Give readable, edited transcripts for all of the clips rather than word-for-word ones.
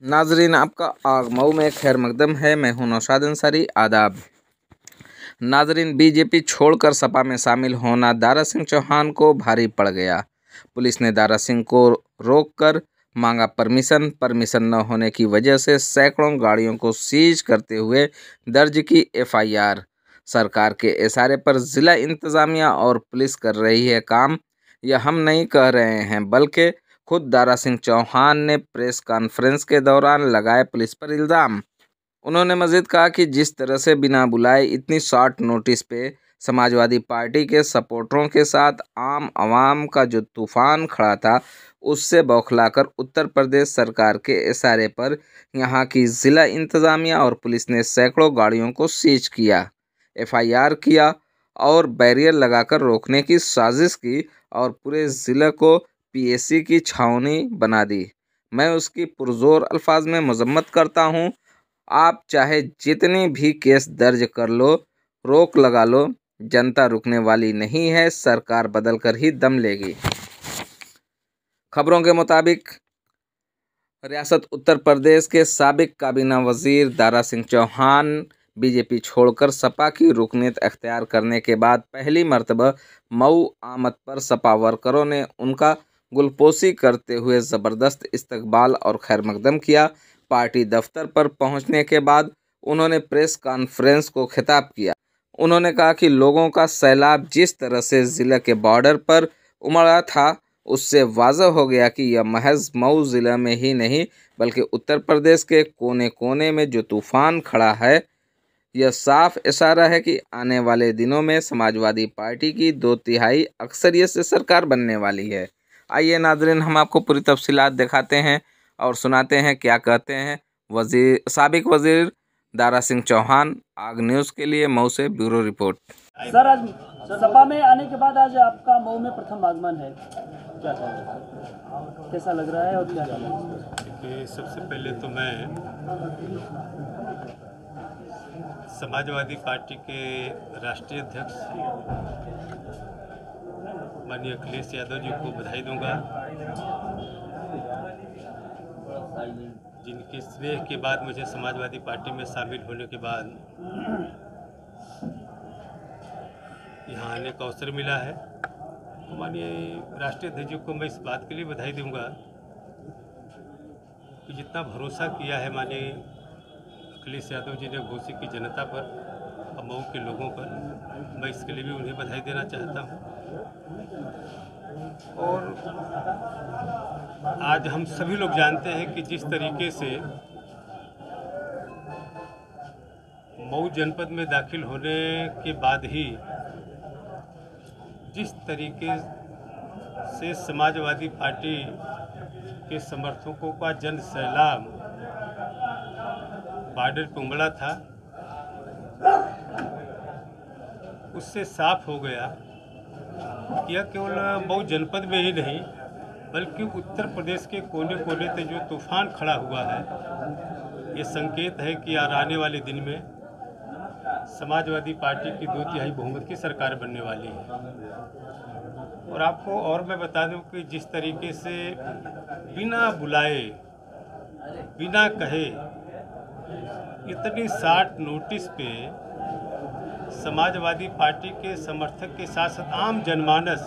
नाजरीन, आपका मऊ में खैर मकदम है। मैं हूं नौशाद अंसारी। आदाब नाजरीन, बीजेपी छोड़कर सपा में शामिल होना दारा सिंह चौहान को भारी पड़ गया। पुलिस ने दारा सिंह को रोककर मांगा परमिशन न होने की वजह से सैकड़ों गाड़ियों को सीज करते हुए दर्ज की एफआईआर। सरकार के इशारे पर जिला इंतजामिया और पुलिस कर रही है काम। यह हम नहीं कह रहे हैं, बल्कि खुद दारा सिंह चौहान ने प्रेस कॉन्फ्रेंस के दौरान लगाए पुलिस पर इल्ज़ाम। उन्होंने मजीद कहा कि जिस तरह से बिना बुलाए इतनी शॉर्ट नोटिस पे समाजवादी पार्टी के सपोर्टरों के साथ आम आवाम का जो तूफान खड़ा था, उससे बौखलाकर उत्तर प्रदेश सरकार के इशारे पर यहाँ की ज़िला इंतज़ामिया और पुलिस ने सैकड़ों गाड़ियों को सीज किया, एफआईआर किया और बैरियर लगाकर रोकने की साजिश की और पूरे ज़िले को पीएसी की छावनी बना दी। मैं उसकी पुरजोर अल्फाज में मजम्मत करता हूँ। आप चाहे जितनी भी केस दर्ज कर लो, रोक लगा लो, जनता रुकने वाली नहीं है। सरकार बदल कर ही दम लेगी। खबरों के मुताबिक रियासत उत्तर प्रदेश के साबिक काबीना वजीर दारा सिंह चौहान बीजेपी छोड़कर सपा की रुकनीत अख्तियार करने के बाद पहली मर्तबा मऊ आमद पर सपा वर्करों ने उनका गुलपोशी करते हुए ज़बरदस्त इस्तकबाल और खैर मकदम किया। पार्टी दफ्तर पर पहुंचने के बाद उन्होंने प्रेस कॉन्फ्रेंस को खिताब किया। उन्होंने कहा कि लोगों का सैलाब जिस तरह से ज़िले के बॉर्डर पर उमड़ा था, उससे वाज़ह हो गया कि यह महज मऊ ज़िले में ही नहीं बल्कि उत्तर प्रदेश के कोने कोने में जो तूफ़ान खड़ा है, यह साफ इशारा है कि आने वाले दिनों में समाजवादी पार्टी की 2/3 अक्सरियत से सरकार बनने वाली है। आइए नाज़रीन, हम आपको पूरी तफसीलात दिखाते हैं और सुनाते हैं क्या कहते हैं साबिक वजीर दारा सिंह चौहान। आग न्यूज़ के लिए मऊ से ब्यूरो रिपोर्ट। सर, आज सपा में आने के बाद आज आपका मऊ में प्रथम आगमन है, क्या कहेंगे, कैसा लग रहा है और क्या देखिए, सबसे पहले तो मैं समाजवादी पार्टी के राष्ट्रीय अध्यक्ष माननीय अखिलेश यादव जी को बधाई दूंगा, जिनके स्नेह के बाद मुझे समाजवादी पार्टी में शामिल होने के बाद यहाँ आने का अवसर मिला है। माननीय राष्ट्रीय अध्यक्ष जी को मैं इस बात के लिए बधाई दूंगा कि जितना भरोसा किया है माननीय अखिलेश यादव जी ने घोसी की जनता पर और मऊ के लोगों पर, मैं इसके लिए भी उन्हें बधाई देना चाहता हूँ। और आज हम सभी लोग जानते हैं कि जिस तरीके से मऊ जनपद में दाखिल होने के बाद ही जिस तरीके से समाजवादी पार्टी के समर्थकों का जन सैलाब बॉर्डर पर उमड़ा था, उससे साफ हो गया कि यह केवल मऊ जनपद में ही नहीं बल्कि उत्तर प्रदेश के कोने कोने से जो तूफान खड़ा हुआ है, ये संकेत है कि आने वाले दिन में समाजवादी पार्टी की 2/3 बहुमत की सरकार बनने वाली है। और आपको और मैं बता दूं कि जिस तरीके से बिना बुलाए, बिना कहे, इतनी शॉर्ट नोटिस पे समाजवादी पार्टी के समर्थक के साथ साथ आम जनमानस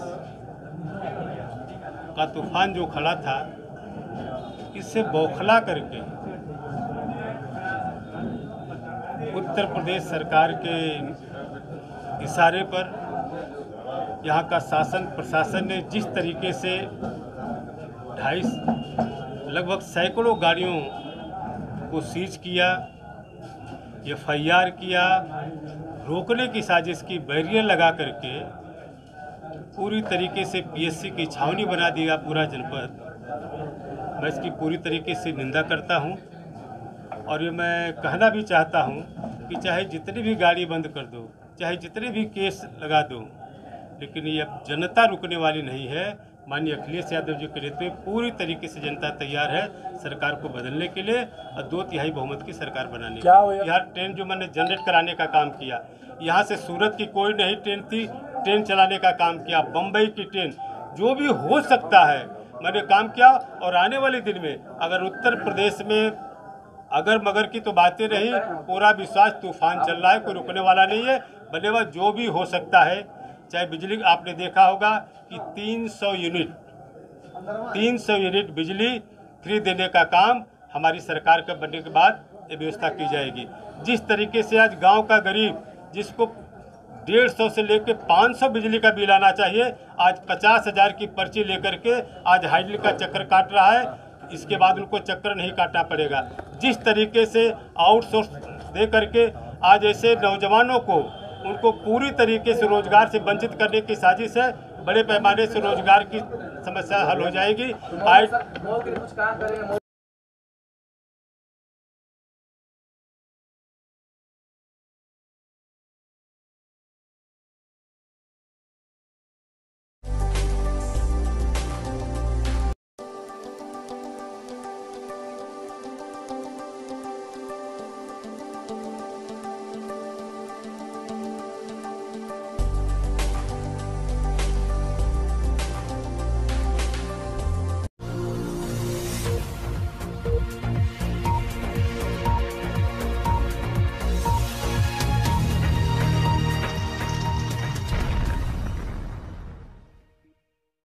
का तूफान जो खड़ा था, इससे बौखला करके उत्तर प्रदेश सरकार के इशारे पर यहाँ का शासन प्रशासन ने जिस तरीके से लगभग सैकड़ों गाड़ियों को सीज किया, एफआईआर किया, रोकने की साजिश की, बैरियर लगा करके पूरी तरीके से पीएससी की छावनी बना दिया पूरा जनपद। मैं इसकी पूरी तरीके से निंदा करता हूं और ये मैं कहना भी चाहता हूं कि चाहे जितनी भी गाड़ी बंद कर दो, चाहे जितने भी केस लगा दो, लेकिन ये अब जनता रुकने वाली नहीं है। माननीय अखिलेश यादव जी के नेतृत्व में पूरी तरीके से जनता तैयार है सरकार को बदलने के लिए और 2/3 बहुमत की सरकार बनाने के लिए। यहाँ ट्रेन जो मैंने जनरेट कराने का काम किया, यहाँ से सूरत की कोई नहीं ट्रेन थी, ट्रेन चलाने का काम किया, बम्बई की ट्रेन, जो भी हो सकता है मैंने काम किया। और आने वाले दिन में अगर उत्तर प्रदेश में अगर मगर की तो बातें रही, पूरा विश्वास तूफान चल रहा है, कोई रुकने वाला नहीं है। बनेवा जो भी हो सकता है, चाहे बिजली, आपने देखा होगा कि 300 यूनिट बिजली फ्री देने का काम हमारी सरकार के बनने के बाद ये व्यवस्था की जाएगी। जिस तरीके से आज गांव का गरीब जिसको 150 से लेकर 500 बिजली का बिल आना चाहिए, आज 50,000 की पर्ची लेकर के आज हाइडल का चक्कर काट रहा है। इसके बाद उनको चक्कर नहीं काटना पड़ेगा। जिस तरीके से आउटसोर्स दे करके आज ऐसे नौजवानों को उनको पूरी तरीके से रोजगार से वंचित करने की साजिश है। बड़े पैमाने से रोजगार की समस्या हल हो जाएगी। आज